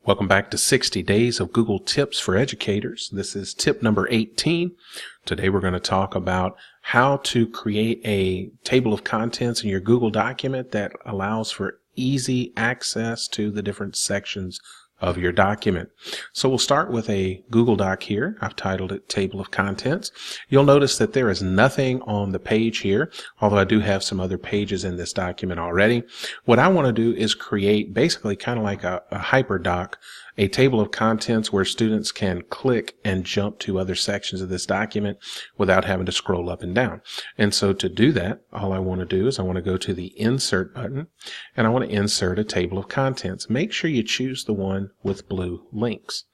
Welcome back to 60 Days of Google Tips for Educators. This is tip number 18. Today we're going to talk about how to create a table of contents in your Google document that allows for easy access to the different sections of your document. So we'll start with a Google Doc here. I've titled it Table of Contents. You'll notice that there is nothing on the page here, although I do have some other pages in this document already. What I want to do is create basically kind of like a hyperdoc, a table of contents where students can click and jump to other sections of this document without having to scroll up and down. And so to do that, all I want to do is I want to go to the Insert button and I want to insert a table of contents. Make sure you choose the one with blue links.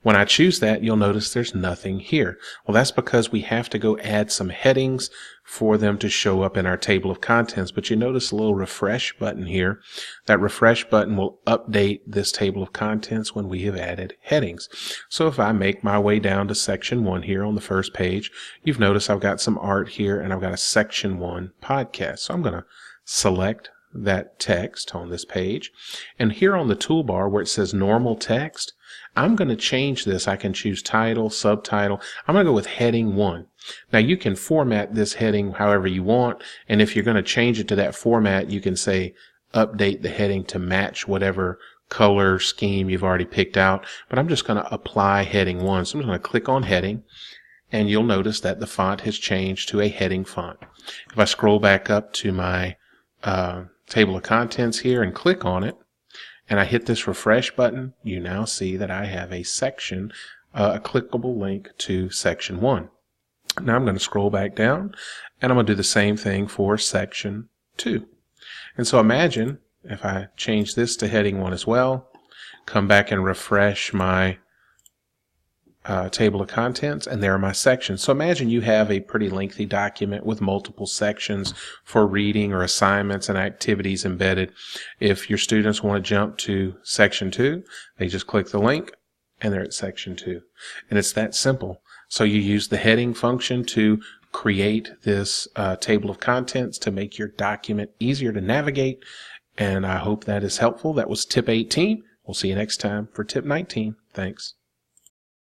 When I choose that, you'll notice there's nothing here. Well, that's because we have to go add some headings for them to show up in our table of contents. But you notice a little refresh button here. That refresh button will update this table of contents when we have added headings. So if I make my way down to section 1 here on the first page, you've noticed I've got some art here and I've got a section 1 podcast. So I'm going to select that text on this page. And here on the toolbar where it says normal text, I'm going to change this. I can choose title, subtitle. I'm going to go with heading 1. Now you can format this heading however you want, and if you're going to change it to that format, you can say update the heading to match whatever color scheme you've already picked out. But I'm just going to apply heading 1. So I'm going to click on heading, and you'll notice that the font has changed to a heading font. If I scroll back up to my table of contents here and click on it, and I hit this refresh button, you now see that I have a section, a clickable link to section 1. Now I'm going to scroll back down and I'm going to do the same thing for section 2. And so imagine if I change this to heading 1 as well, come back and refresh my table of contents, and there are my sections. So imagine you have a pretty lengthy document with multiple sections for reading or assignments and activities embedded. If your students want to jump to section 2, they just click the link and they're at section 2. And it's that simple. So you use the heading function to create this table of contents to make your document easier to navigate. And I hope that is helpful. That was tip 18. We'll see you next time for tip 19. Thanks.